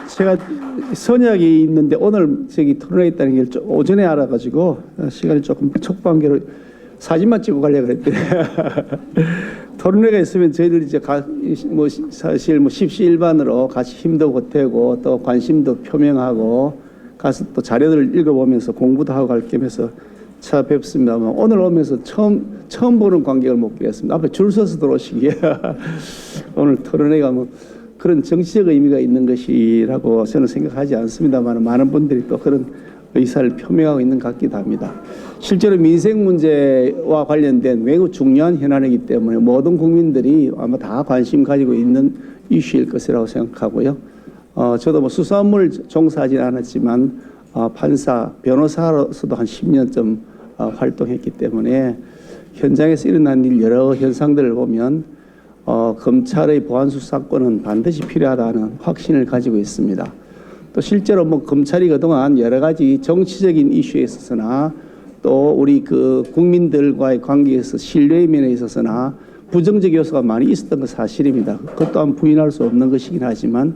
제가 선약이 있는데 오늘 저기 토론회 있다는 걸 오전에 알아가지고 시간이 조금 촉박한 사진만 찍고 가려고 그랬더니 토론회가 있으면 저희들 이제 사실 십시일반으로 같이 힘도 보태고 또 관심도 표명하고 가서 또 자료들을 읽어보면서 공부도 하고 갈 겸해서 찾아뵙습니다만 오늘 오면서 처음 보는 관객을 못 뵙겠습니다. 앞에 줄 서서 들어오시기에 오늘 토론회가 그런 정치적 의미가 있는 것이라고 저는 생각하지 않습니다만 많은 분들이 또 그런 의사를 표명하고 있는 것 같기도 합니다. 실제로 민생 문제와 관련된 매우 중요한 현안이기 때문에 모든 국민들이 아마 다 관심 가지고 있는 이슈일 것이라고 생각하고요. 저도 수사업무를 종사하지 않았지만 판사, 변호사로서도 한 10년쯤 활동했기 때문에 현장에서 일어난 일 여러 현상들을 보면 검찰의 보안수사권은 반드시 필요하다는 확신을 가지고 있습니다. 또 실제로 검찰이 그동안 여러 가지 정치적인 이슈에 있어서나 또 우리 국민들과의 관계에서 신뢰의 면에 있어서나 부정적 요소가 많이 있었던 건 사실입니다. 그것 또한 부인할 수 없는 것이긴 하지만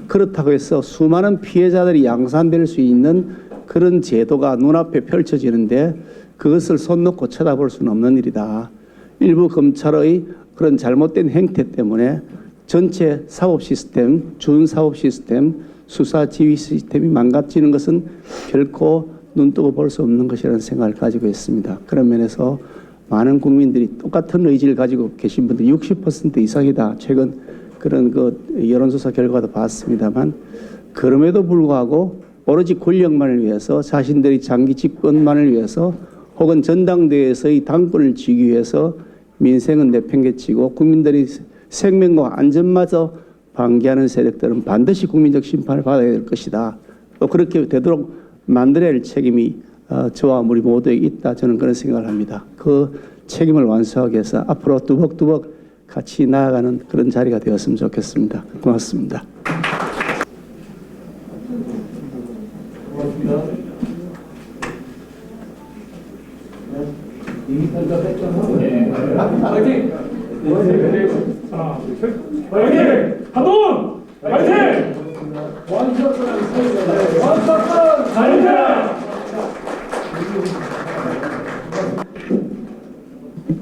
그렇다고 해서 수많은 피해자들이 양산될 수 있는 그런 제도가 눈앞에 펼쳐지는데 그것을 손 놓고 쳐다볼 수는 없는 일이다. 일부 검찰의 그런 잘못된 행태 때문에 전체 사법 시스템, 준사법 시스템, 수사 지휘 시스템이 망가지는 것은 결코 눈뜨고 볼 수 없는 것이라는 생각을 가지고 있습니다. 그런 면에서 많은 국민들이 똑같은 의지를 가지고 계신 분들이 60% 이상이다. 최근 그런 여론조사 결과도 봤습니다만 그럼에도 불구하고 오로지 권력만을 위해서 자신들이 장기 집권만을 위해서 혹은 전당대회에서의 당권을 쥐기 위해서 민생은 내팽개치고 국민들이 생명과 안전마저 방기하는 세력들은 반드시 국민적 심판을 받아야 될 것이다. 또 그렇게 되도록 만들어야 할 책임이 저와 우리 모두에게 있다. 저는 그런 생각을 합니다. 그 책임을 완수하기 위해서 앞으로 뚜벅뚜벅 같이 나아가는 그런 자리가 되었으면 좋겠습니다. 고맙습니다. 한동 화이팅!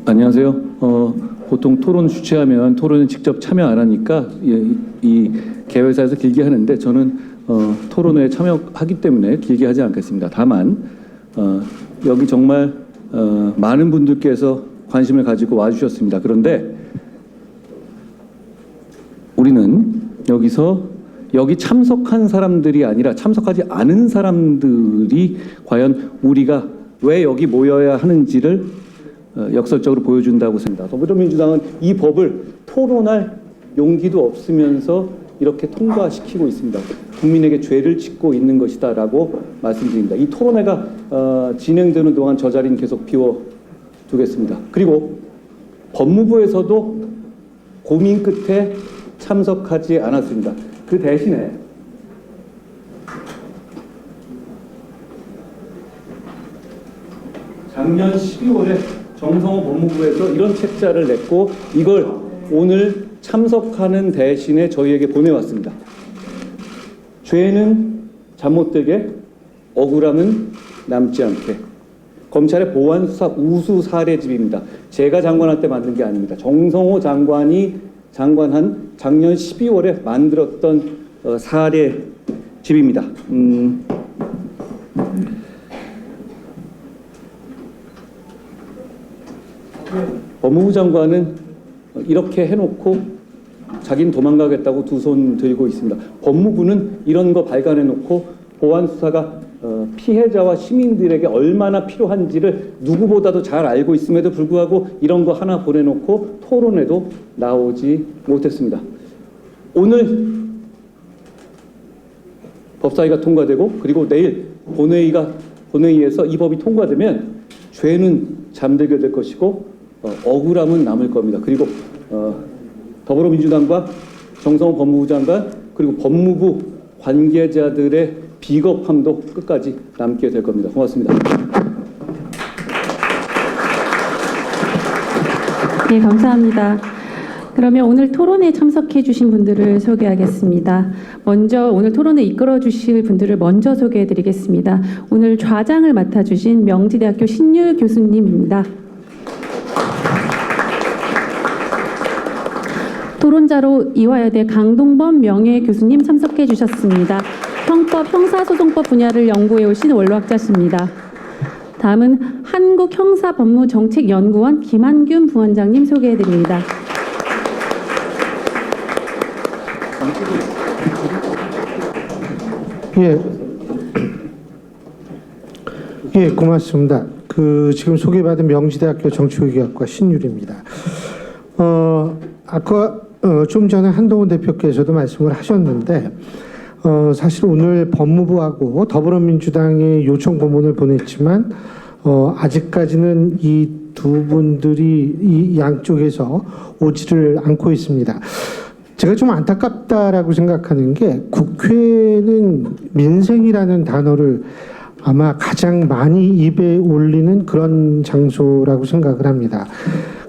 안녕하세요. 보통 토론 주최하면 토론에 직접 참여 안 하니까 이 개회사에서 길게 하는데 저는 토론회에 참여하기 때문에 길게 하지 않겠습니다. 다만 여기 정말 많은 분들께서 관심을 가지고 와주셨습니다. 그런데 우리는 여기 참석한 사람들이 아니라 참석하지 않은 사람들이 과연 우리가 왜 여기 모여야 하는지를 역설적으로 보여준다고 생각합니다. 더불어민주당은 이 법을 토론할 용기도 없으면서 이렇게 통과시키고 있습니다. 국민에게 죄를 짓고 있는 것이다라고 말씀드립니다. 이 토론회가 진행되는 동안 저 자리는 계속 비워두겠습니다. 그리고 법무부에서도 고민 끝에 참석하지 않았습니다. 그 대신에 작년 12월에 정성호 법무부에서 이런 책자를 냈고 이걸 오늘 참석하는 대신에 저희에게 보내왔습니다. 죄는 잠 못 들게, 억울함은 남지 않게. 검찰의 보안수사 우수 사례집입니다. 제가 장관할 때 만든 게 아닙니다. 정성호 장관이 장관한 작년 12월에 만들었던 사례집입니다. 법무부 장관은 이렇게 해놓고 자기는 도망가겠다고 두 손 들고 있습니다. 법무부는 이런 거 발간해놓고 보안수사가 피해자와 시민들에게 얼마나 필요한지를 누구보다도 잘 알고 있음에도 불구하고 이런 거 하나 보내놓고 토론에도 나오지 못했습니다. 오늘 법사위가 통과되고 그리고 내일 본회의에서 이 법이 통과되면 죄는 잠들게 될 것이고 억울함은 남을 겁니다. 그리고 더불어민주당과 정성호 법무부 장관 그리고 법무부 관계자들의 비겁함도 끝까지 남게 될 겁니다. 고맙습니다. 네, 감사합니다. 그러면 오늘 토론에 참석해 주신 분들을 소개하겠습니다. 먼저 오늘 토론을 이끌어 주실 분들을 먼저 소개해 드리겠습니다. 오늘 좌장을 맡아 주신 명지대학교 신유 교수님입니다. 토론자로 이화여대 강동범 명예교수님 참석해 주셨습니다. 형법, 형사소송법 분야를 연구해 오신 원로학자십니다. 다음은 한국형사법무정책연구원 김한균 부원장님 소개해 드립니다. 예, 고맙습니다. 지금 소개받은 명지대학교 정치외교학과 신율입니다. 아까 좀 전에 한동훈 대표께서도 말씀을 하셨는데, 사실 오늘 법무부하고 더불어민주당의 요청 고문을 보냈지만, 아직까지는 이 두 분들이 이 양쪽에서 오지를 않고 있습니다. 제가 좀 안타깝다라고 생각하는 게, 국회는 민생이라는 단어를 아마 가장 많이 입에 올리는 그런 장소라고 생각을 합니다.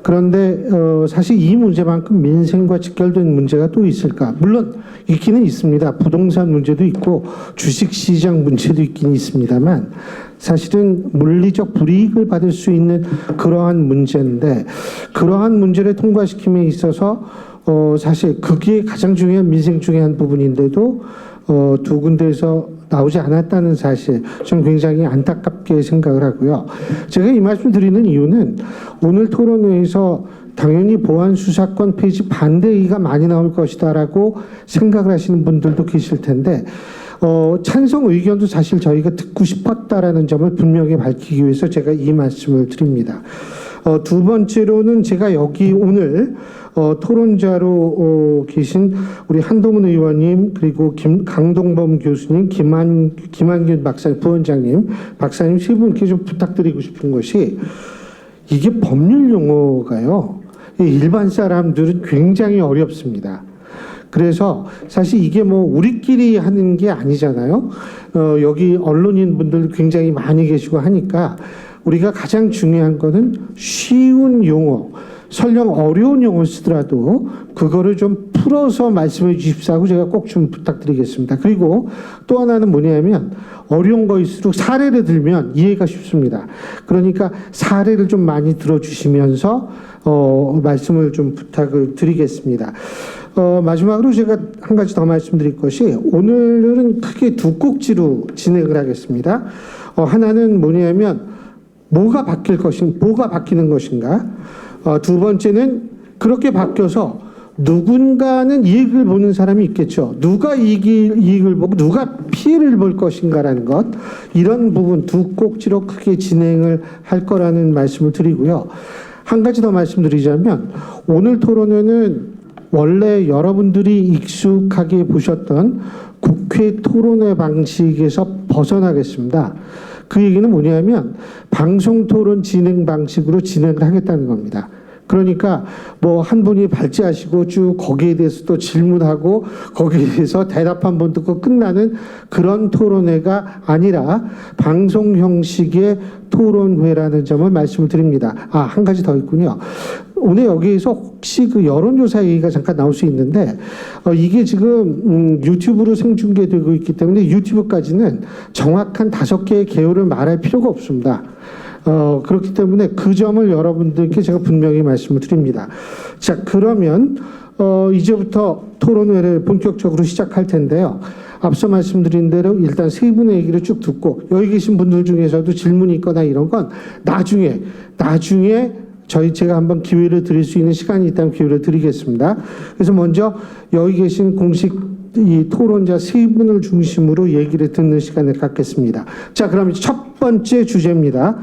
그런데 사실 이 문제만큼 민생과 직결된 문제가 또 있을까? 물론 있기는 있습니다. 부동산 문제도 있고 주식시장 문제도 있긴 있습니다만, 사실은 물리적 불이익을 받을 수 있는 그러한 문제인데, 그러한 문제를 통과시킴에 있어서 사실 그게 가장 중요한 민생 중에 한 부분인데도 두 군데에서 나오지 않았다는 사실, 좀 굉장히 안타깝게 생각을 하고요. 제가 이 말씀 드리는 이유는, 오늘 토론회에서 당연히 보안수사권 폐지 반대 얘기가 많이 나올 것이다라고 생각을 하시는 분들도 계실 텐데, 찬성 의견도 사실 저희가 듣고 싶었다라는 점을 분명히 밝히기 위해서 제가 이 말씀을 드립니다. 두 번째로는 제가 여기 오늘 토론자로 계신 우리 한동훈 의원님, 그리고 강동범 교수님, 김한균 박사님, 부원장님, 박사님 세 분께 좀 부탁드리고 싶은 것이, 이게 법률 용어가요, 일반 사람들은 굉장히 어렵습니다. 그래서 사실 이게 뭐 우리끼리 하는 게 아니잖아요. 여기 언론인 분들 굉장히 많이 계시고 하니까, 우리가 가장 중요한 거는 쉬운 용어, 설령 어려운 용어 쓰더라도 그거를 좀 풀어서 말씀해 주십시오 하고 제가 꼭 좀 부탁드리겠습니다. 그리고 또 하나는 뭐냐면, 어려운 거일수록 사례를 들면 이해가 쉽습니다. 그러니까 사례를 좀 많이 들어주시면서 말씀을 좀 부탁을 드리겠습니다. 마지막으로 제가 한 가지 더 말씀드릴 것이, 오늘은 크게 두 꼭지로 진행을 하겠습니다. 하나는 뭐냐면, 뭐가 바뀌는 것인가? 두 번째는 그렇게 바뀌어서 누군가는 이익을 보는 사람이 있겠죠. 누가 이익을 보고 누가 피해를 볼 것인가라는 것, 이런 부분 두 꼭지로 크게 진행을 할 거라는 말씀을 드리고요. 한 가지 더 말씀드리자면, 오늘 토론회는 원래 여러분들이 익숙하게 보셨던 국회 토론회 방식에서 벗어나겠습니다. 그 얘기는 뭐냐면, 방송 토론 진행 방식으로 진행을 하겠다는 겁니다. 그러니까 뭐 한 분이 발제하시고 쭉 거기에 대해서 또 질문하고 거기에 대해서 대답 한 번 듣고 끝나는 그런 토론회가 아니라 방송 형식의 토론회라는 점을 말씀을 드립니다. 한 가지 더 있군요. 오늘 여기에서 혹시 그 여론조사 얘기가 잠깐 나올 수 있는데, 이게 지금 유튜브로 생중계되고 있기 때문에 유튜브까지는 정확한 5개의 개요를 말할 필요가 없습니다. 그렇기 때문에 그 점을 여러분들께 제가 분명히 말씀을 드립니다. 자, 그러면 이제부터 토론회를 본격적으로 시작할 텐데요. 앞서 말씀드린 대로 일단 세 분의 얘기를 쭉 듣고, 여기 계신 분들 중에서도 질문이 있거나 이런 건 나중에 제가 한번 기회를 드릴 수 있는 시간이 있다면 기회를 드리겠습니다. 그래서 먼저 여기 계신 공식 이 토론자 세 분을 중심으로 얘기를 듣는 시간을 갖겠습니다. 자, 그럼 첫 번째 주제입니다.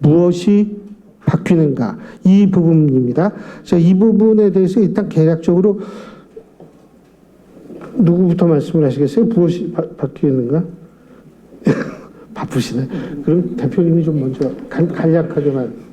무엇이 바뀌는가? 이 부분입니다. 자, 이 부분에 대해서 일단 개략적으로 누구부터 말씀을 하시겠어요? 무엇이 바뀌는가? 바쁘시네. 그럼 대표님이 좀 먼저 간략하게만.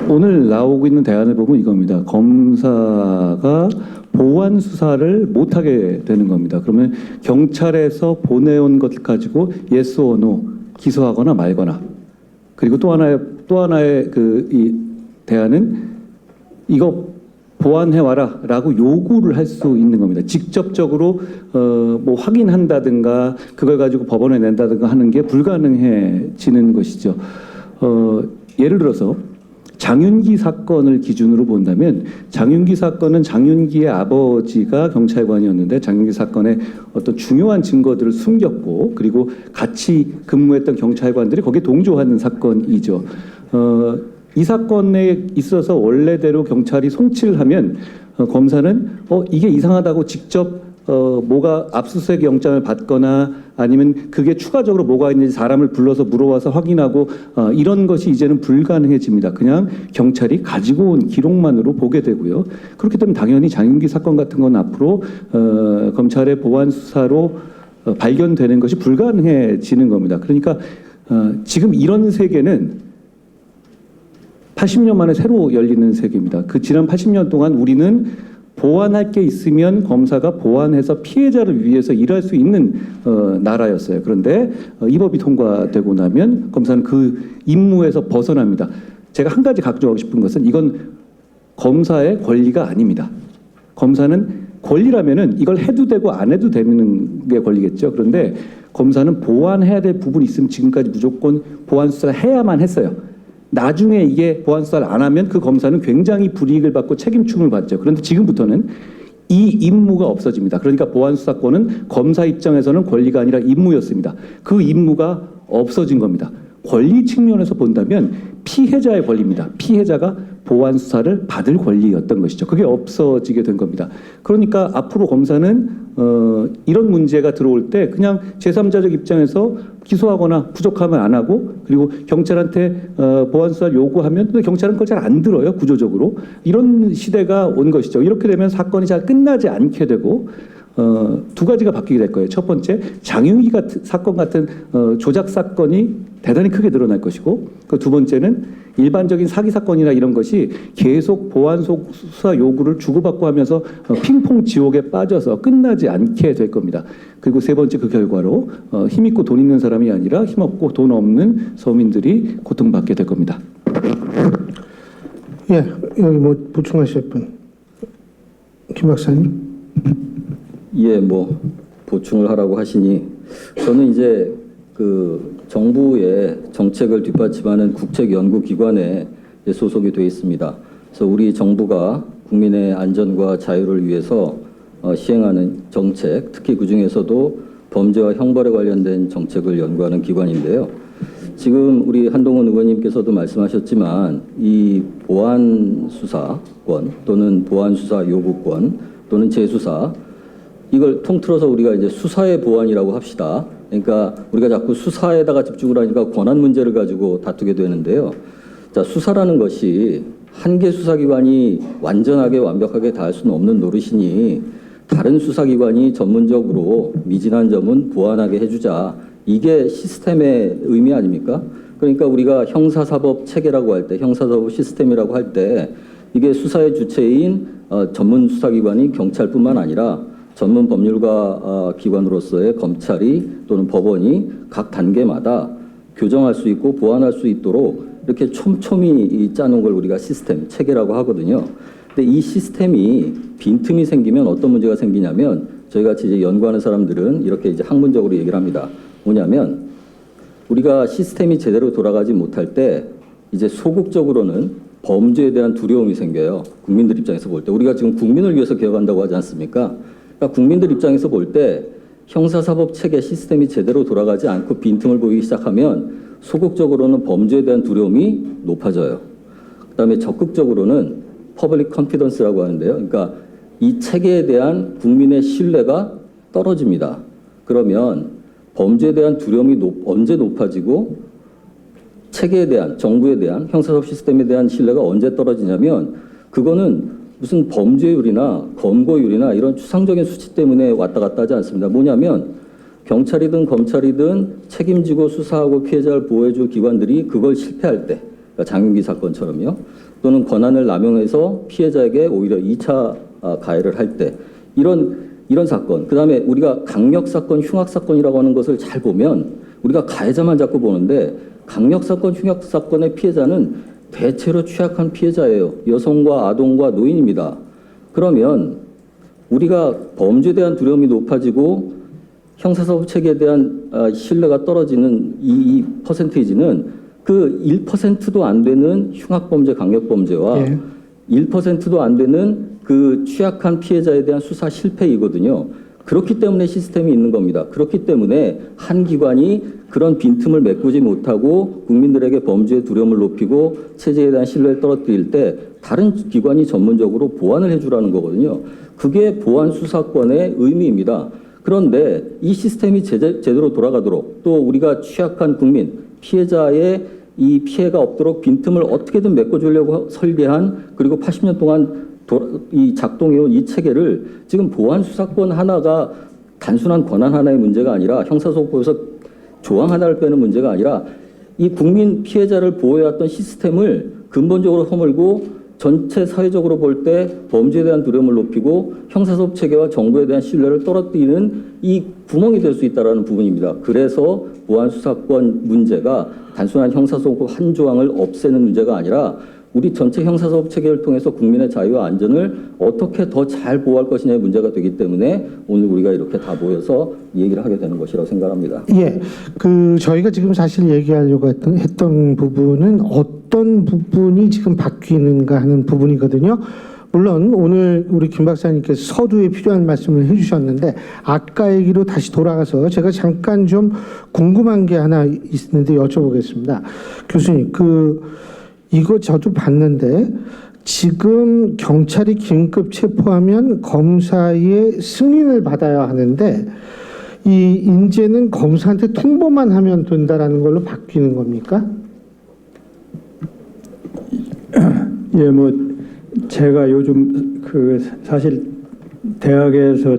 오늘 나오고 있는 대안을 보면 이겁니다. 검사가 보완 수사를 못하게 되는 겁니다. 그러면 경찰에서 보내온 것 가지고 yes or no 기소하거나 말거나, 그리고 또 하나의 이 대안은 이거 보완해와라라고 요구를 할 수 있는 겁니다. 직접적으로 뭐 확인한다든가 그걸 가지고 법원에 낸다든가 하는 게 불가능해지는 것이죠. 예를 들어서 장윤기 사건을 기준으로 본다면 장윤기 사건은 장윤기의 아버지가 경찰관이었는데 장윤기 사건의 어떤 중요한 증거들을 숨겼고 그리고 같이 근무했던 경찰관들이 거기에 동조하는 사건이죠. 이 사건에 있어서 원래대로 경찰이 송치를 하면 검사는 이게 이상하다고 직접 뭐가 압수수색 영장을 받거나 아니면 그게 추가적으로 뭐가 있는지 사람을 불러서 물어와서 확인하고 이런 것이 이제는 불가능해집니다. 그냥 경찰이 가지고 온 기록만으로 보게 되고요. 그렇기 때문에 당연히 장윤기 사건 같은 건 앞으로 검찰의 보완 수사로 발견되는 것이 불가능해지는 겁니다. 그러니까 지금 이런 세계는 80년 만에 새로 열리는 세계입니다. 그 지난 80년 동안 우리는 보완할 게 있으면 검사가 보완해서 피해자를 위해서 일할 수 있는 나라였어요. 그런데 이 법이 통과되고 나면 검사는 그 임무에서 벗어납니다. 제가 한 가지 강조하고 싶은 것은 이건 검사의 권리가 아닙니다. 검사는 권리라면은 이걸 해도 되고 안 해도 되는 게 권리겠죠. 그런데 검사는 보완해야 될 부분이 있으면 지금까지 무조건 보완 수사를 해야만 했어요. 나중에 이게 보완 수사를 안 하면 그 검사는 굉장히 불이익을 받고 책임춤을 받죠. 그런데 지금부터는 이 임무가 없어집니다. 그러니까 보완 수사권은 검사 입장에서는 권리가 아니라 임무였습니다. 그 임무가 없어진 겁니다. 권리 측면에서 본다면 피해자의 권리입니다. 피해자가 보완 수사를 받을 권리였던 것이죠. 그게 없어지게 된 겁니다. 그러니까 앞으로 검사는 이런 문제가 들어올 때 그냥 제3자적 입장에서 기소하거나 부족하면 안 하고 그리고 경찰한테 보완 수사를 요구하면 근데 경찰은 그걸 잘 안 들어요. 구조적으로. 이런 시대가 온 것이죠. 이렇게 되면 사건이 잘 끝나지 않게 되고 두 가지가 바뀌게 될 거예요. 첫 번째, 장윤기 같은 사건 같은 조작 사건이 대단히 크게 늘어날 것이고, 그 두 번째는 일반적인 사기 사건이나 이런 것이 계속 보완 수사 요구를 주고받고 하면서 핑퐁 지옥에 빠져서 끝나지 않게 될 겁니다. 그리고 세 번째 그 결과로 힘 있고 돈 있는 사람이 아니라 힘 없고 돈 없는 서민들이 고통받게 될 겁니다. 예, 여기 뭐 보충하실 분, 김 박사님. 예, 뭐 보충을 하라고 하시니 저는 이제 그 정부의 정책을 뒷받침하는 국책연구기관에 소속이 되어 있습니다. 그래서 우리 정부가 국민의 안전과 자유를 위해서 시행하는 정책, 특히 그 중에서도 범죄와 형벌에 관련된 정책을 연구하는 기관인데요. 지금 우리 한동훈 의원님께서도 말씀하셨지만 이 보완 수사권 또는 보완 수사 요구권 또는 재수사 이걸 통틀어서 우리가 이제 수사의 보완이라고 합시다. 그러니까 우리가 자꾸 수사에다가 집중을 하니까 권한 문제를 가지고 다투게 되는데요. 자, 수사라는 것이 한 개 수사기관이 완전하게 완벽하게 다 할 수는 없는 노릇이니 다른 수사기관이 전문적으로 미진한 점은 보완하게 해주자. 이게 시스템의 의미 아닙니까? 그러니까 우리가 형사사법 체계라고 할 때, 형사사법 시스템이라고 할 때 이게 수사의 주체인 전문 수사기관이 경찰뿐만 아니라 전문 법률가 기관으로서의 검찰이 또는 법원이 각 단계마다 교정할 수 있고 보완할 수 있도록 이렇게 촘촘히 짜놓은 걸 우리가 시스템, 체계라고 하거든요. 근데 이 시스템이 빈틈이 생기면 어떤 문제가 생기냐면 저희 같이 이제 연구하는 사람들은 이렇게 이제 학문적으로 얘기를 합니다. 뭐냐면 우리가 시스템이 제대로 돌아가지 못할 때 이제 소극적으로는 범죄에 대한 두려움이 생겨요. 국민들 입장에서 볼 때. 우리가 지금 국민을 위해서 개혁한다고 하지 않습니까? 그러니까 국민들 입장에서 볼 때 형사사법 체계 시스템이 제대로 돌아가지 않고 빈틈을 보이기 시작하면 소극적으로는 범죄에 대한 두려움이 높아져요. 그다음에 적극적으로는 퍼블릭 컨피던스라고 하는데요. 그러니까 이 체계에 대한 국민의 신뢰가 떨어집니다. 그러면 범죄에 대한 두려움이 언제 높아지고 체계에 대한, 정부에 대한, 형사사법 시스템에 대한 신뢰가 언제 떨어지냐면 그거는 무슨 범죄율이나 검거율이나 이런 추상적인 수치 때문에 왔다 갔다 하지 않습니다. 뭐냐면 경찰이든 검찰이든 책임지고 수사하고 피해자를 보호해줄 기관들이 그걸 실패할 때, 그러니까 장윤기 사건처럼요. 또는 권한을 남용해서 피해자에게 오히려 2차 가해를 할 때 이런 사건, 그 다음에 우리가 강력사건, 흉악사건이라고 하는 것을 잘 보면 우리가 가해자만 자꾸 보는데 강력사건, 흉악사건의 피해자는 대체로 취약한 피해자예요. 여성과 아동과 노인입니다. 그러면 우리가 범죄에 대한 두려움이 높아지고 형사사법 체계에 대한 신뢰가 떨어지는 이 퍼센테이지는 그 1%도 안 되는 흉악범죄, 강력범죄와 예. 1%도 안 되는 그 취약한 피해자에 대한 수사 실패이거든요. 그렇기 때문에 시스템이 있는 겁니다. 그렇기 때문에 한 기관이 그런 빈틈을 메꾸지 못하고 국민들에게 범죄의 두려움을 높이고 체제에 대한 신뢰를 떨어뜨릴 때 다른 기관이 전문적으로 보완을 해주라는 거거든요. 그게 보완 수사권의 의미입니다. 그런데 이 시스템이 제대로 돌아가도록 또 우리가 취약한 국민, 피해자의 이 피해가 없도록 빈틈을 어떻게든 메꿔주려고 설계한 그리고 80년 동안 이 작동해온 이 체계를 지금 보안 수사권 하나가 단순한 권한 하나의 문제가 아니라 형사소송법에서 조항 하나를 빼는 문제가 아니라 이 국민 피해자를 보호해왔던 시스템을 근본적으로 허물고 전체 사회적으로 볼 때 범죄에 대한 두려움을 높이고 형사소송 체계와 정부에 대한 신뢰를 떨어뜨리는 이 구멍이 될 수 있다는 부분입니다. 그래서 보안 수사권 문제가 단순한 형사소송법 한 조항을 없애는 문제가 아니라 우리 전체 형사사법 체계를 통해서 국민의 자유와 안전을 어떻게 더 잘 보호할 것이냐의 문제가 되기 때문에 오늘 우리가 이렇게 다 모여서 얘기를 하게 되는 것이라고 생각합니다. 예, 저희가 지금 사실 얘기하려고 했던 부분은 어떤 부분이 지금 바뀌는가 하는 부분이거든요. 물론 오늘 우리 김 박사님께서 서두에 필요한 말씀을 해주셨는데 아까 얘기로 다시 돌아가서 제가 잠깐 좀 궁금한 게 하나 있는데 여쭤보겠습니다. 교수님, 이거 저도 봤는데 지금 경찰이 긴급 체포하면 검사의 승인을 받아야 하는데 이제는 검사한테 통보만 하면 된다라는 걸로 바뀌는 겁니까? 예, 뭐 제가 요즘 사실 대학에서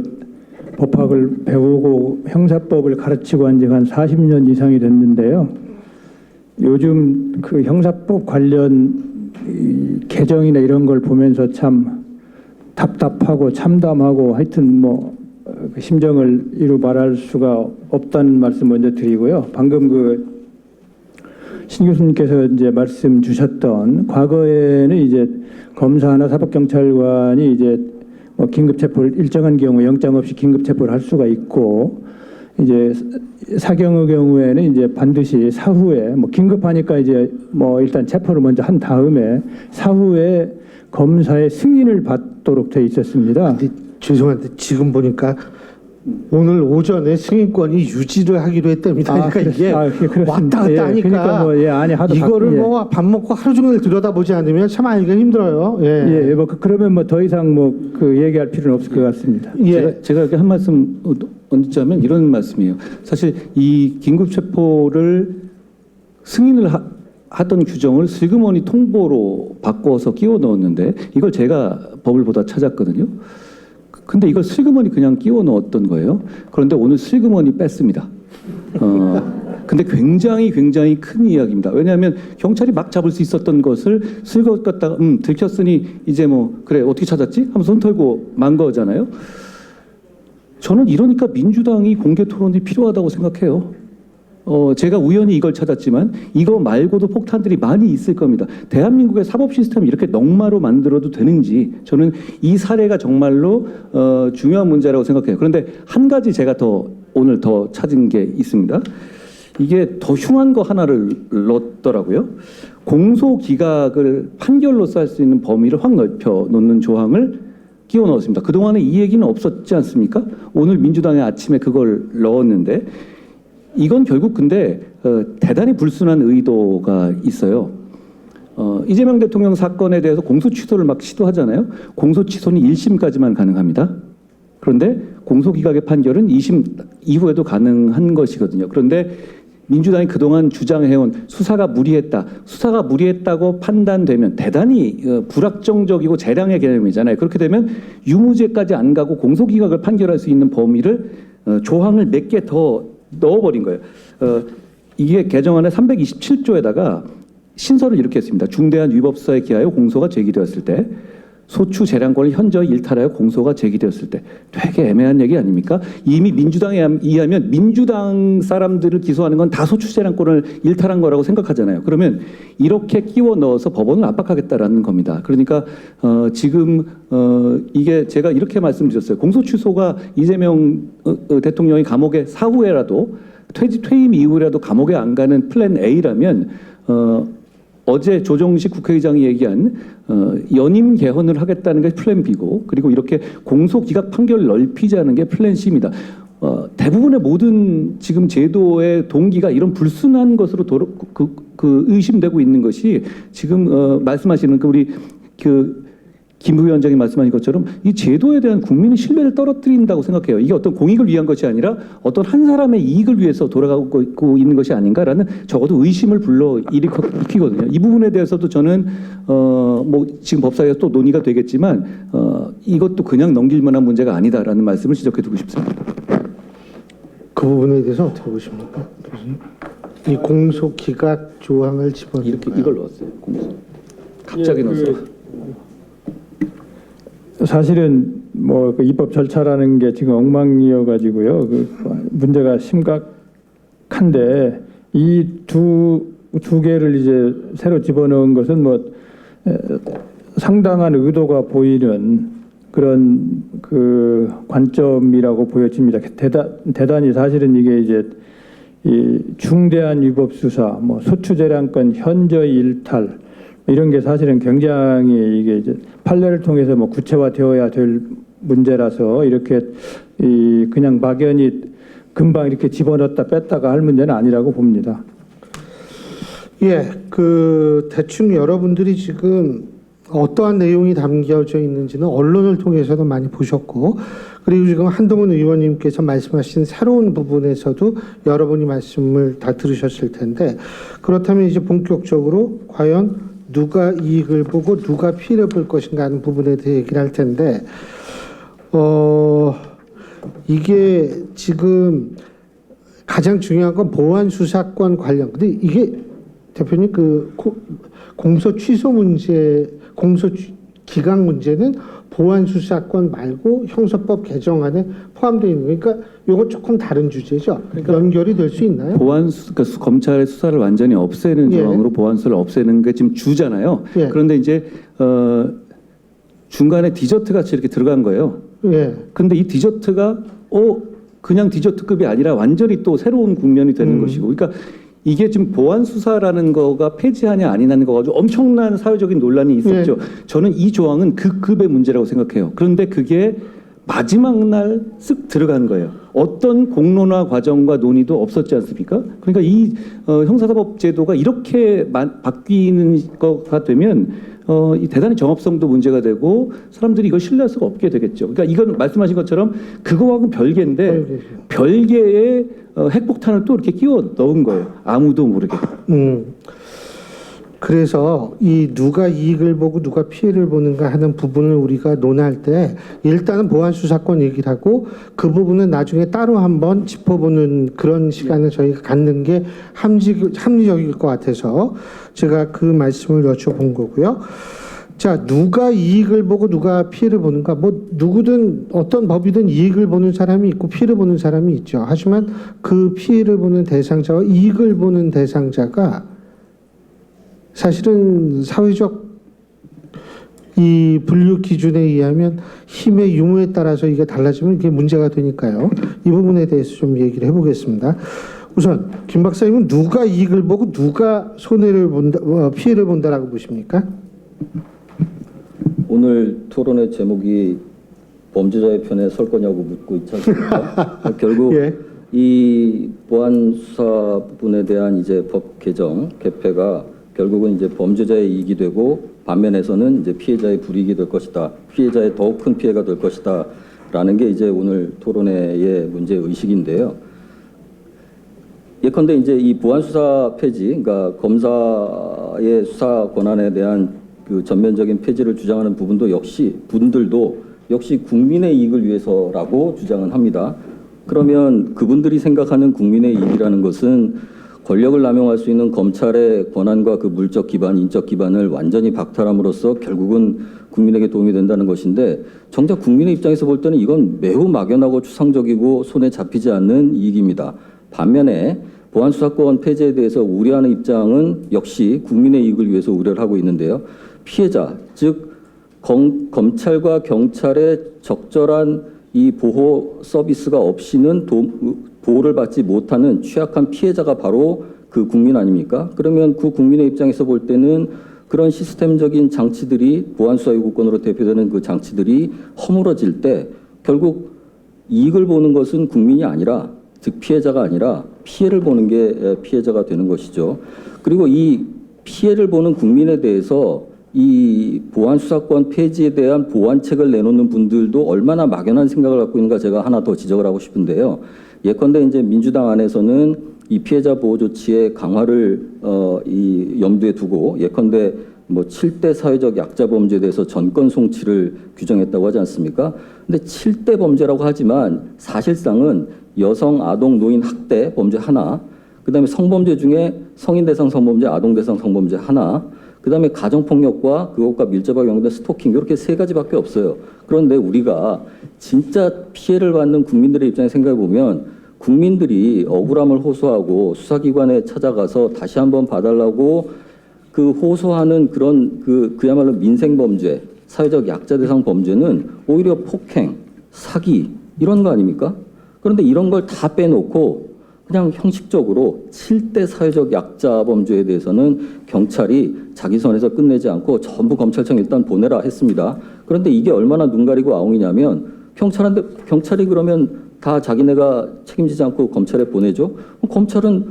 법학을 배우고 형사법을 가르치고 한 지가 한 40년 이상이 됐는데요. 요즘 형사법 관련 개정이나 이런 걸 보면서 참 답답하고 참담하고 하여튼 그 심정을 이루 말할 수가 없다는 말씀 먼저 드리고요. 방금 신 교수님께서 이제 말씀 주셨던 과거에는 이제 검사나 사법경찰관이 이제 긴급 체포를 일정한 경우 영장 없이 긴급 체포를 할 수가 있고 이제 사경의 경우에는 이제 반드시 사후에 긴급하니까 이제 일단 체포를 먼저 한 다음에 사후에 검사의 승인을 받도록 돼 있었습니다. 근데 죄송한데 지금 보니까 오늘 오전에 승인권이 유지를 하기로 했답니다. 그러니까 이게 왔다 갔다 하니까 그러니까 이거를 밥 먹고 하루 종일 들여다보지 않으면 참 알기가 힘들어요. 예. 그러면 더 이상 얘기할 필요는 없을 것 같습니다. 예. 제가 이렇게 한 말씀 얹자면 이런 말씀이에요. 사실 이 긴급 체포를 승인을 하던 규정을 슬그머니 통보로 바꿔서 끼워 넣었는데 이걸 제가 법을 보다 찾았거든요. 근데 이걸 슬그머니 그냥 끼워 넣었던 거예요. 그런데 오늘 슬그머니 뺐습니다. 근데 굉장히 큰 이야기입니다. 왜냐하면 경찰이 막 잡을 수 있었던 것을 슬그머니 껐다가 들켰으니 이제 그래 어떻게 찾았지? 하면서 손 털고 만 거잖아요. 저는 이러니까 민주당이 공개 토론이 필요하다고 생각해요. 제가 우연히 이걸 찾았지만 이거 말고도 폭탄들이 많이 있을 겁니다. 대한민국의 사법 시스템을 이렇게 넉마로 만들어도 되는지 저는 이 사례가 정말로 중요한 문제라고 생각해요. 그런데 한 가지 제가 오늘 더 찾은 게 있습니다. 이게 더 흉한 거 하나를 넣었더라고요. 공소기각을 판결로서 할 수 있는 범위를 확 넓혀 놓는 조항을 끼워 넣었습니다. 그동안에 이 얘기는 없었지 않습니까? 오늘 민주당이 아침에 그걸 넣었는데 이건 결국 근데 대단히 불순한 의도가 있어요. 이재명 대통령 사건에 대해서 공소 취소를 막 시도하잖아요. 공소 취소는 1심까지만 가능합니다. 그런데 공소기각의 판결은 2심 이후에도 가능한 것이거든요. 그런데 민주당이 그동안 주장해온 수사가 무리했다고 판단되면 대단히 불확정적이고 재량의 개념이잖아요. 그렇게 되면 유무죄까지 안 가고 공소기각을 판결할 수 있는 범위를 조항을 몇 개 더 넣어버린 거예요. 이게 개정안의 327조에다가 신설을 이렇게 했습니다. 중대한 위법사에 기하여 공소가 제기되었을 때 소추 재량권을 현저히 일탈하여 공소가 제기되었을 때 되게 애매한 얘기 아닙니까? 이미 민주당에 의하면 민주당 사람들을 기소하는 건 다 소추 재량권을 일탈한 거라고 생각하잖아요. 그러면 이렇게 끼워 넣어서 법원을 압박하겠다라는 겁니다. 그러니까 지금 이게 제가 이렇게 말씀드렸어요. 공소 취소가 이재명 대통령이 감옥에 사후에라도 퇴임 이후라도 감옥에 안 가는 플랜 A라면 어제 조정식 국회의장이 얘기한 연임 개헌을 하겠다는 게 플랜 B고, 그리고 이렇게 공소 기각 판결을 넓히자는 게 플랜 C입니다. 대부분의 모든 지금 제도의 동기가 이런 불순한 것으로 의심되고 있는 것이 지금 말씀하시는 우리 김 부위원장이 말씀하신 것처럼 이 제도에 대한 국민의 신뢰를 떨어뜨린다고 생각해요. 이게 어떤 공익을 위한 것이 아니라 어떤 한 사람의 이익을 위해서 돌아가고 있는 것이 아닌가라는 적어도 의심을 불러일으키거든요. 이 부분에 대해서도 저는 뭐 지금 법사위에서 또 논의가 되겠지만 이것도 그냥 넘길 만한 문제가 아니다라는 말씀을 지적해두고 싶습니다. 그 부분에 대해서 어떻게 보십니까, 교수님? 이 공소 기각 조항을 집어넣은 이렇게 이걸 넣었어요. 공소. 갑자기 넣었어요. 사실은 뭐그 입법 절차라는 게 지금 엉망이어가지고요. 그 문제가 심각한데 이 두 개를 이제 새로 집어넣은 것은 뭐 상당한 의도가 보이는 그런 그 관점이라고 보여집니다. 대단히 사실은 이게 이제 이 중대한 위법 수사, 뭐 소추재량권 현저히 일탈 이런 게 사실은 굉장히 이게 이제 판례를 통해서 뭐 구체화되어야 될 문제라서 이렇게 그냥 막연히 금방 이렇게 집어넣었다 뺐다가 할 문제는 아니라고 봅니다. 예, 그 대충 여러분들이 지금 어떠한 내용이 담겨져 있는지는 언론을 통해서도 많이 보셨고, 그리고 지금 한동훈 의원님께서 말씀하신 새로운 부분에서도 여러분이 말씀을 다 들으셨을 텐데, 그렇다면 이제 본격적으로 과연 누가 이익을 보고 누가 피해를 볼 것인가 하는 부분에 대해 얘기를 할 텐데, 이게 지금 가장 중요한 건 보안 수사권 관련. 근데 이게 대표님 그 공소 취소 문제, 공소 기각 문제는 보안 수사권 말고 형사법 개정안에 포함되어 있는 거니까 이거 조금 다른 주제죠. 그러니까 연결이 될 수 있나요? 그러니까 검찰의 수사를 완전히 없애는 예. 조항으로 보안 수사를 없애는 게 지금 주잖아요. 예. 그런데 이제 중간에 디저트 같이 이렇게 들어간 거예요. 예. 근데 이 디저트가 그냥 디저트급이 아니라 완전히 또 새로운 국면이 되는 것이고, 그러니까 이게 지금 보안 수사라는 거가 폐지하냐 아니냐는 거 가지고 엄청난 사회적인 논란이 있었죠. 저는 이 조항은 그 급의 문제라고 생각해요. 그런데 그게 마지막 날 쓱 들어간 거예요. 어떤 공론화 과정과 논의도 없었지 않습니까? 그러니까 이 형사사법 제도가 이렇게 바뀌는 거가 되면 이 대단히 정합성도 문제가 되고 사람들이 이걸 신뢰할 수가 없게 되겠죠. 그러니까 이건 말씀하신 것처럼 그거하고는 별개인데 별개의 핵폭탄을 또 이렇게 끼워 넣은 거예요. 아무도 모르게. 그래서 이 누가 이익을 보고 누가 피해를 보는가 하는 부분을 우리가 논할 때 일단은 보안 수사권 얘기를 하고 그 부분은 나중에 따로 한번 짚어보는 그런 시간을 저희가 갖는 게 합리적일 것 같아서 제가 그 말씀을 여쭤본 거고요. 자, 누가 이익을 보고 누가 피해를 보는가? 뭐 누구든 어떤 법이든 이익을 보는 사람이 있고 피해를 보는 사람이 있죠. 하지만 그 피해를 보는 대상자와 이익을 보는 대상자가 사실은 사회적 이 분류 기준에 의하면 힘의 유무에 따라서 이게 달라지면 이게 문제가 되니까요. 이 부분에 대해서 좀 얘기를 해보겠습니다. 우선 김 박사님은 누가 이익을 보고 누가 손해를 본다, 피해를 본다라고 보십니까? 오늘 토론의 제목이 범죄자의 편에 설 거냐고 묻고 있지 않습니까? 결국 예. 이 보안 수사 부분에 대한 이제 법 개정 개폐가 결국은 이제 범죄자의 이익이 되고 반면에서는 이제 피해자의 불이익이 될 것이다. 피해자의 더욱 큰 피해가 될 것이다. 라는 게 이제 오늘 토론회의 문제 의식인데요. 예컨대 이제 이 보안 수사 폐지, 그러니까 검사의 수사 권한에 대한 그 전면적인 폐지를 주장하는 분들도 역시 국민의 이익을 위해서라고 주장은 합니다. 그러면 그분들이 생각하는 국민의 이익이라는 것은 권력을 남용할 수 있는 검찰의 권한과 그 물적 기반, 인적 기반을 완전히 박탈함으로써 결국은 국민에게 도움이 된다는 것인데 정작 국민의 입장에서 볼 때는 이건 매우 막연하고 추상적이고 손에 잡히지 않는 이익입니다. 반면에 보안수사권 폐지에 대해서 우려하는 입장은 역시 국민의 이익을 위해서 우려를 하고 있는데요. 피해자, 즉 검찰과 경찰의 적절한 이 보호 서비스가 없이는 보호를 받지 못하는 취약한 피해자가 바로 그 국민 아닙니까? 그러면 그 국민의 입장에서 볼 때는 그런 시스템적인 장치들이 보안수사요구권으로 대표되는 그 장치들이 허물어질 때 결국 이익을 보는 것은 국민이 아니라 즉 피해자가 아니라 피해를 보는 게 피해자가 되는 것이죠. 그리고 이 피해를 보는 국민에 대해서 이 보안수사권 폐지에 대한 보완책을 내놓는 분들도 얼마나 막연한 생각을 갖고 있는가 제가 하나 더 지적을 하고 싶은데요. 예컨대 이제 민주당 안에서는 이 피해자 보호 조치의 강화를 이 염두에 두고 예컨대 뭐 7대 사회적 약자 범죄에 대해서 전권 송치를 규정했다고 하지 않습니까? 근데 7대 범죄라고 하지만 사실상은 여성, 아동, 노인 학대 범죄 하나, 그다음에 성범죄 중에 성인 대상 성범죄, 아동 대상 성범죄 하나, 그다음에 가정폭력과 그것과 밀접하게 연관된 스토킹 이렇게 세 가지밖에 없어요. 그런데 우리가 진짜 피해를 받는 국민들의 입장에 생각해 보면 국민들이 억울함을 호소하고 수사기관에 찾아가서 다시 한번 봐달라고 그 호소하는 그런 그야말로 민생범죄, 사회적 약자 대상 범죄는 오히려 폭행, 사기 이런 거 아닙니까? 그런데 이런 걸 다 빼놓고 그냥 형식적으로 7대 사회적 약자 범죄에 대해서는 경찰이 자기 선에서 끝내지 않고 전부 검찰청 일단 보내라 했습니다. 그런데 이게 얼마나 눈 가리고 아웅이냐면 경찰이 그러면 다 자기네가 책임지지 않고 검찰에 보내죠. 검찰은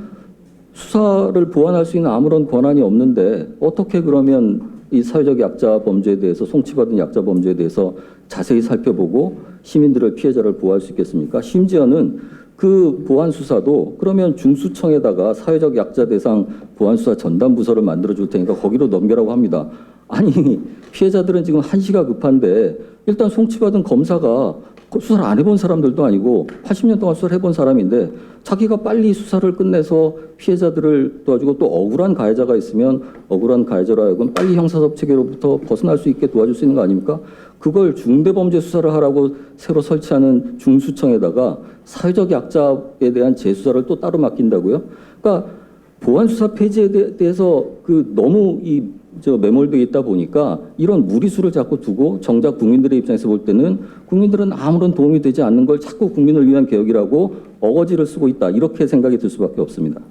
수사를 보완할 수 있는 아무런 권한이 없는데 어떻게 그러면 이 사회적 약자 범죄에 대해서 송치받은 약자 범죄에 대해서 자세히 살펴보고 시민들을 피해자를 보호할 수 있겠습니까? 심지어는 그 보안수사도 그러면 중수청에다가 사회적 약자 대상 보안수사 전담부서를 만들어줄 테니까 거기로 넘겨라고 합니다. 아니 피해자들은 지금 한시가 급한데 일단 송치받은 검사가 수사를 안 해본 사람들도 아니고 80년 동안 수사를 해본 사람인데 자기가 빨리 수사를 끝내서 피해자들을 도와주고 또 억울한 가해자가 있으면 억울한 가해자로 하여금 빨리 형사사법 체계로부터 벗어날 수 있게 도와줄 수 있는 거 아닙니까? 그걸 중대범죄 수사를 하라고 새로 설치하는 중수청에다가 사회적 약자에 대한 재수사를 또 따로 맡긴다고요? 그러니까 보안수사 폐지에 대해서 너무 매몰되어 있다 보니까 이런 무리수를 자꾸 두고 정작 국민들의 입장에서 볼 때는 국민들은 아무런 도움이 되지 않는 걸 자꾸 국민을 위한 개혁이라고 어거지를 쓰고 있다. 이렇게 생각이 들 수밖에 없습니다.